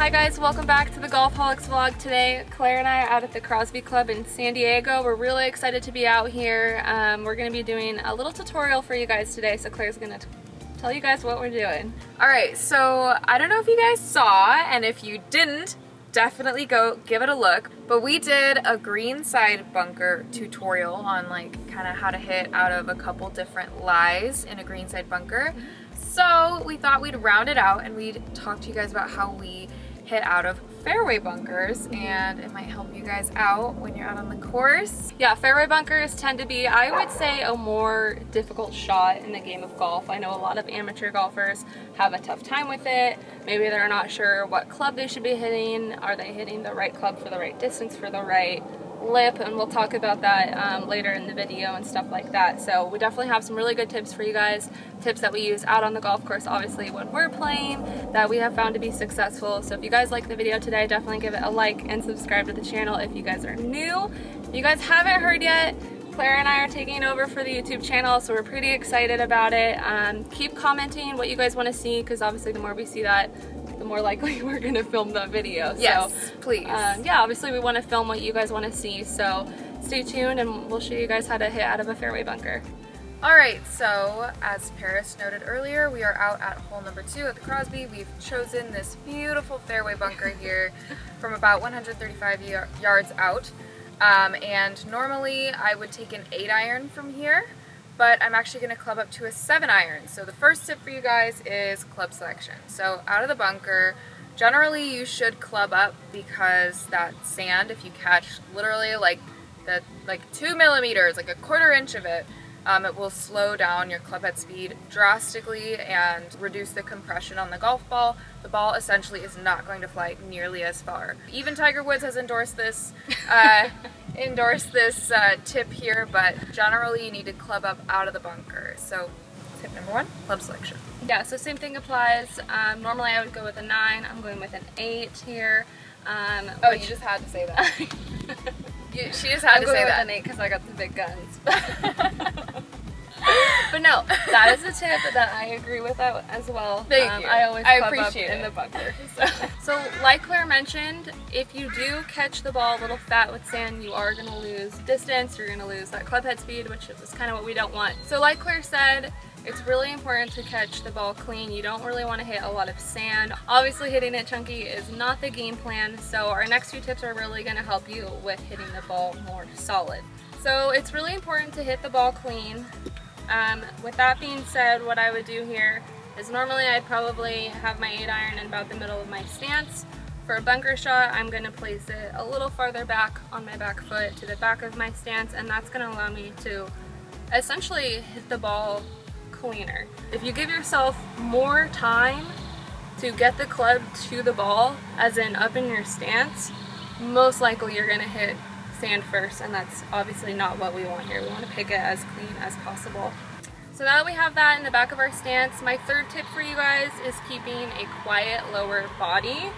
Hi guys, welcome back to the Golfholics vlog. Today, Claire and I are out at the Crosby Club in San Diego. We're really excited to be out here. We're going to be doing a little tutorial for you guys today, so Claire's going to tell you guys what we're doing. Alright, so I don't know if you guys saw, and if you didn't, definitely go give it a look. But we did a greenside bunker tutorial on like kind of how to hit out of a couple different lies in a greenside bunker. So we thought we'd round it out and we'd talk to you guys about how we hit out of fairway bunkers, and it might help you guys out when you're out on the course. Yeah, fairway bunkers tend to be, I would say, a more difficult shot in the game of golf. I know a lot of amateur golfers have a tough time with it. Maybe they're not sure what club they should be hitting. Are they hitting the right club for the right distance, for the right lip? And we'll talk about that later in the video and stuff like that. So we definitely have some really good tips for you guys, tips that we use out on the golf course, obviously when we're playing, that we have found to be successful. So if you guys like the video today, definitely give it a like and subscribe to the channel if you guys are new. If you guys haven't heard yet, Claire and I are taking over for the YouTube channel, so we're pretty excited about it. Keep commenting what you guys want to see, because obviously the more we see that, the more likely we're going to film that video. Yes, so, please. Yeah, obviously we want to film what you guys want to see, so stay tuned and we'll show you guys how to hit out of a fairway bunker. Alright, so as Paris noted earlier, we are out at hole number 2 at the Crosby. We've chosen this beautiful fairway bunker here from about 135 yards out. And normally I would take an 8-iron from here, but I'm actually going to club up to a 7-iron. So the first tip for you guys is club selection. So out of the bunker, generally you should club up, because that sand, if you catch literally like 2 millimeters, like a quarter inch of it, it will slow down your club head speed drastically and reduce the compression on the golf ball. The ball essentially is not going to fly nearly as far. Even Tiger Woods has endorsed this tip here, but generally you need to club up out of the bunker. So tip number 1, club selection. Yeah, so same thing applies. Normally I would go with a 9. I'm going with an 8 here. Oh, you just had to say that. She just had to say that. I'm going with an 8 because I got the big guns. But no, that is a tip that I agree with as well. Thank you. I always club appreciate up in the bunker. So like Claire mentioned, if you do catch the ball a little fat with sand, you are going to lose distance. You're going to lose that club head speed, which is kind of what we don't want. So like Claire said, it's really important to catch the ball clean. You don't really want to hit a lot of sand. Obviously hitting it chunky is not the game plan, so our next few tips are really going to help you with hitting the ball more solid. So it's really important to hit the ball clean. With that being said, what I would do here is normally I'd probably have my 8-iron in about the middle of my stance. For a bunker shot, I'm going to place it a little farther back on my back foot to the back of my stance, and that's going to allow me to essentially hit the ball cleaner. If you give yourself more time to get the club to the ball, as in up in your stance, most likely you're going to hit sand first, and that's obviously not what we want here. We want to pick it as clean as possible. So now that we have that in the back of our stance, my third tip for you guys is keeping a quiet lower body.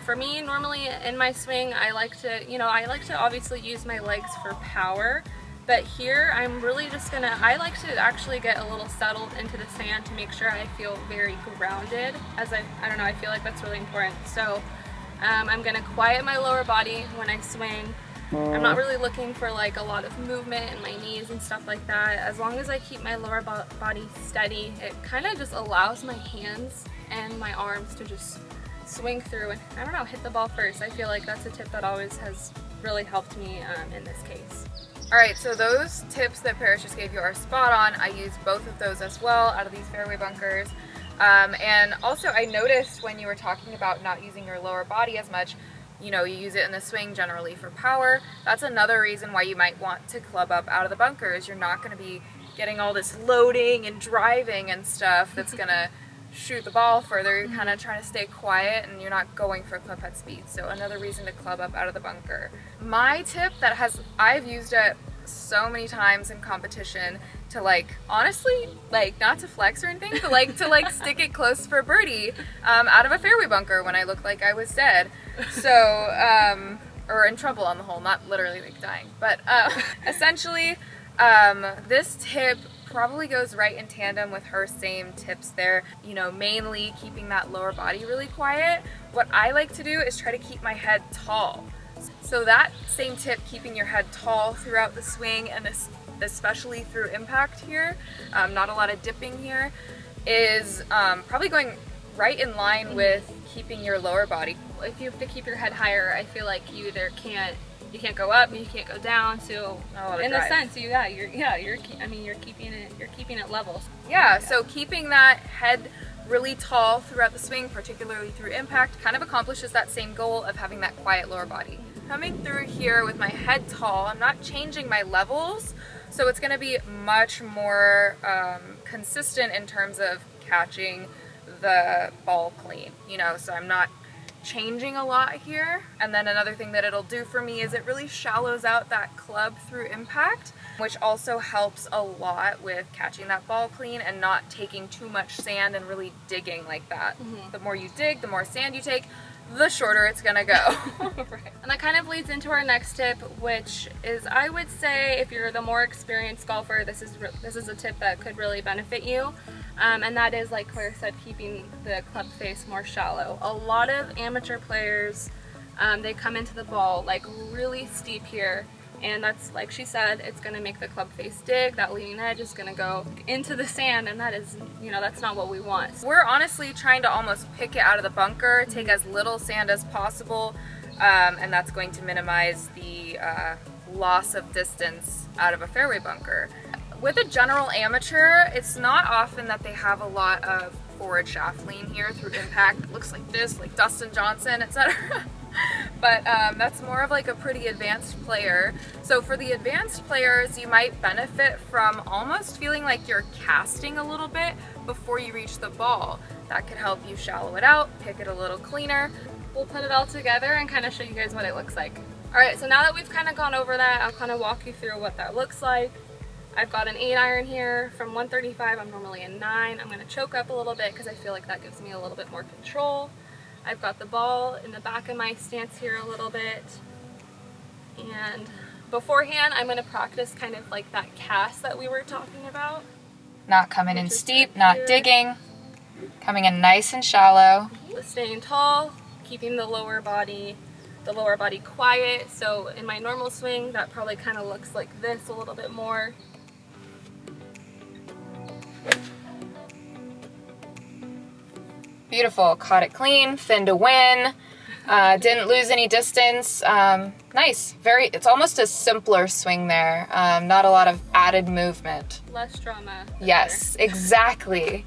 For me, normally in my swing, I like to obviously use my legs for power. But here, I'm really just I like to actually get a little settled into the sand to make sure I feel very grounded, as I don't know, I feel like that's really important. So I'm gonna quiet my lower body when I swing. I'm not really looking for like a lot of movement in my knees and stuff like that. As long as I keep my lower body steady, it kind of just allows my hands and my arms to just swing through and, I don't know, hit the ball first. I feel like that's a tip that always has really helped me in this case. Alright, so those tips that Paris just gave you are spot on. I use both of those as well out of these fairway bunkers. And also I noticed when you were talking about not using your lower body as much, you know, you use it in the swing generally for power. That's another reason why you might want to club up out of the bunker, is you're not going to be getting all this loading and driving and stuff that's going to shoot the ball further. You're kind of trying to stay quiet and you're not going for club head speed. So another reason to club up out of the bunker. My tip I've used it so many times in competition to honestly, not to flex or anything, but to stick it close for birdie out of a fairway bunker when I looked like I was dead. So, or in trouble on the hole, not literally dying, but essentially this tip probably goes right in tandem with her same tips there, you know, mainly keeping that lower body really quiet. What I like to do is try to keep my head tall. So that same tip, keeping your head tall throughout the swing, and especially through impact here, not a lot of dipping here, is probably going right in line with keeping your lower body. If you have to keep your head higher, I feel like you either can't go up, you can't go down. So in a sense, you're keeping it level. Yeah. So keeping that head really tall throughout the swing, particularly through impact, kind of accomplishes that same goal of having that quiet lower body. Coming through here with my head tall, I'm not changing my levels, so it's going to be much more consistent in terms of catching the ball clean, you know, so I'm not changing a lot here. And then another thing that it'll do for me is it really shallows out that club through impact, which also helps a lot with catching that ball clean and not taking too much sand and really digging like that. The more you dig, the more sand you take, the shorter it's gonna go. Right. And that kind of leads into our next tip, which is, I would say, if you're the more experienced golfer, this is a tip that could really benefit you. And that is, like Claire said, keeping the club face more shallow. A lot of amateur players, they come into the ball like really steep here, and that's, like she said, it's going to make the club face dig. That leading edge is going to go into the sand, and that is, you know, that's not what we want. We're honestly trying to almost pick it out of the bunker, take as little sand as possible, and that's going to minimize the loss of distance out of a fairway bunker. With a general amateur, it's not often that they have a lot of forward shaft lean here through impact. It looks like this, like Dustin Johnson, etc. But that's more of like a pretty advanced player. So for the advanced players, you might benefit from almost feeling like you're casting a little bit before you reach the ball. That could help you shallow it out, pick it a little cleaner. We'll put it all together and kind of show you guys what it looks like. All right, so now that we've kind of gone over that, I'll kind of walk you through what that looks like. I've got an 8-iron here from 135. I'm normally a 9. I'm going to choke up a little bit because I feel like that gives me a little bit more control. I've got the ball in the back of my stance here a little bit. And beforehand, I'm going to practice kind of like that cast that we were talking about. Not coming in steep, not digging. Coming in nice and shallow. Staying tall, keeping the lower body quiet. So in my normal swing, that probably kind of looks like this a little bit more. Beautiful, caught it clean, thin to win, didn't lose any distance. Nice, it's almost a simpler swing there. Not a lot of added movement. Less drama. Yes, exactly.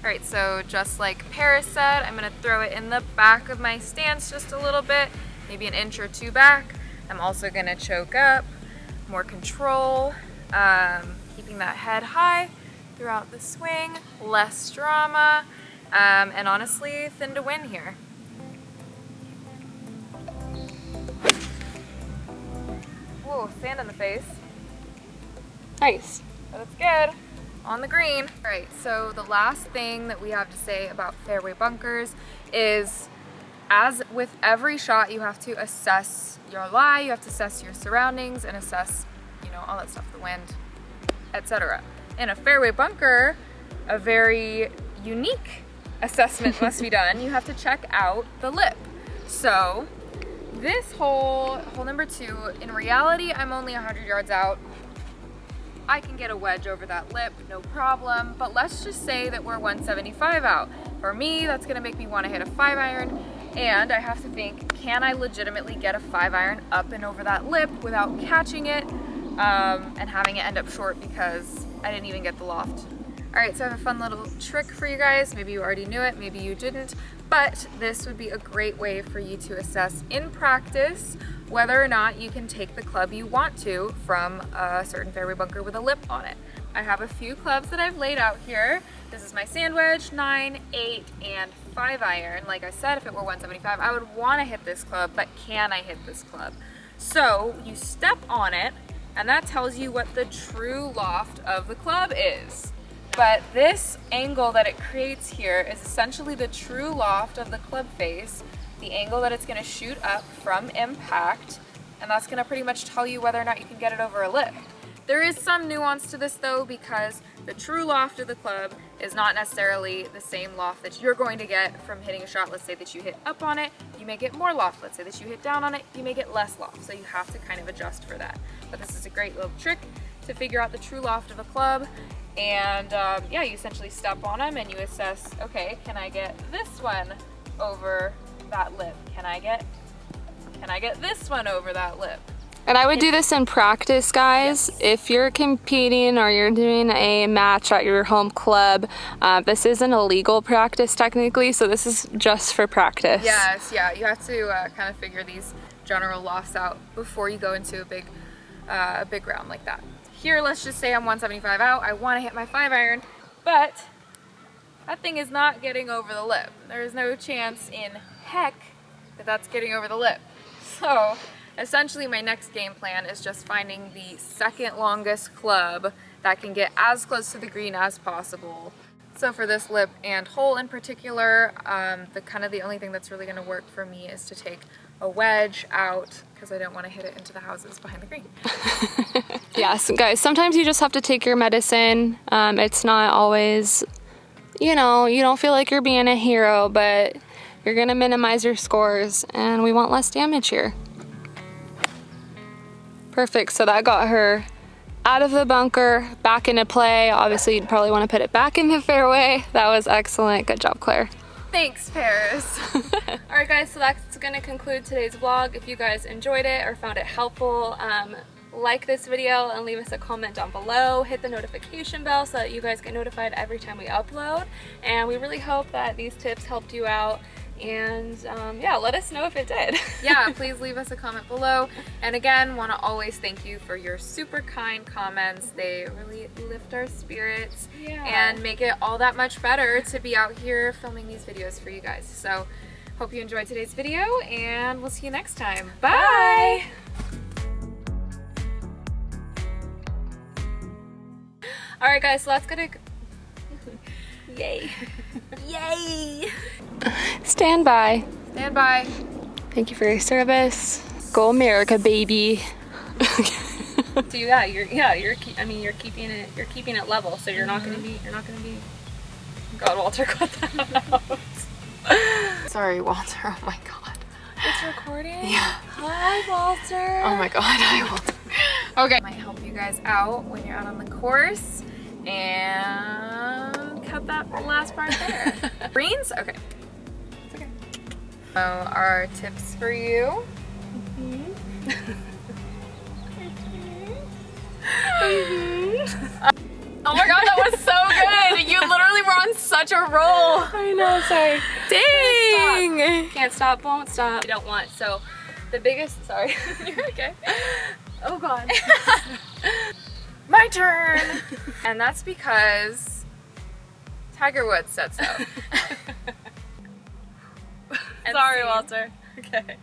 All right, so just like Paris said, I'm gonna throw it in the back of my stance just a little bit, maybe an inch or two back. I'm also gonna choke up, more control, keeping that head high throughout the swing, less drama, and honestly, thin to win here. Whoa, sand in the face. Nice. That's good. On the green. All right, so the last thing that we have to say about fairway bunkers is, as with every shot, you have to assess your lie, you have to assess your surroundings and assess, you know, all that stuff, the wind, etc. In a fairway bunker, a very unique assessment must be done. You have to check out the lip. So this hole number 2, in reality, I'm only 100 yards out. I can get a wedge over that lip, no problem, but let's just say that we're 175 out. For me, that's gonna make me wanna hit a 5-iron, and I have to think, can I legitimately get a 5-iron up and over that lip without catching it and having it end up short because I didn't even get the loft. All right, so I have a fun little trick for you guys. Maybe you already knew it, maybe you didn't, but this would be a great way for you to assess in practice whether or not you can take the club you want to from a certain fairway bunker with a lip on it. I have a few clubs that I've laid out here. This is my sand wedge, 9, 8, and 5-iron. Like I said, if it were 175, I would want to hit this club, but can I hit this club? So you step on it, and that tells you what the true loft of the club is. But this angle that it creates here is essentially the true loft of the club face, the angle that it's going to shoot up from impact, and that's going to pretty much tell you whether or not you can get it over a lip. There is some nuance to this though, because the true loft of the club is not necessarily the same loft that you're going to get from hitting a shot. Let's say that you hit up on it, you may get more loft. Let's say that you hit down on it, you may get less loft. So you have to kind of adjust for that. But this is a great little trick to figure out the true loft of a club. And yeah, you essentially step on them and you assess, okay, can I get this one over that lip? Can I get this one over that lip? And I would do this in practice, guys. Yes. If you're competing or you're doing a match at your home club, this isn't a legal practice technically, so this is just for practice. Yes, yeah, you have to kind of figure these general lofts out before you go into a big round like that. Here, let's just say I'm 175 out. I want to hit my 5-iron, but that thing is not getting over the lip. There is no chance in heck that that's getting over the lip. So essentially my next game plan is just finding the second longest club that can get as close to the green as possible. So for this lip and hole in particular, the only thing that's really going to work for me is to take a wedge out, because I don't want to hit it into the houses behind the green. Yes, guys, sometimes you just have to take your medicine. It's not always, you know, you don't feel like you're being a hero, but you're going to minimize your scores, and we want less damage here. Perfect, so that got her out of the bunker, back into play. Obviously, you'd probably want to put it back in the fairway. That was excellent. Good job, Claire. Thanks, Paris. Alright guys, so that's going to conclude today's vlog. If you guys enjoyed it or found it helpful, like this video and leave us a comment down below. Hit the notification bell so that you guys get notified every time we upload. And we really hope that these tips helped you out. And yeah, let us know if it did. Yeah, please leave us a comment below. And again, want to always thank you for your super kind comments. They really lift our spirits and make it all that much better to be out here filming these videos for you guys. So hope you enjoyed today's video, and we'll see you next time. Bye! Alright guys, so that's gonna... Yay. Yay! Stand by. Stand by. Thank you for your service. Go America, baby. So you're keeping it level, so you're not gonna be God, Walter, cut that out. Sorry, Walter. Oh my god. It's recording? Yeah. Hi, Walter. Oh my god, hi, Walter. Okay. Might help you guys out when you're out on the course, and cut that last part there. Greens? Okay. It's okay. So our tips for you. Oh my god, that was so good! You literally were on such a roll. I know, sorry. Dang! Can't stop, won't stop. I don't want, so the biggest, sorry. You're okay. Oh god. My turn! And that's because Tiger Woods said so. Sorry, Walter. Okay.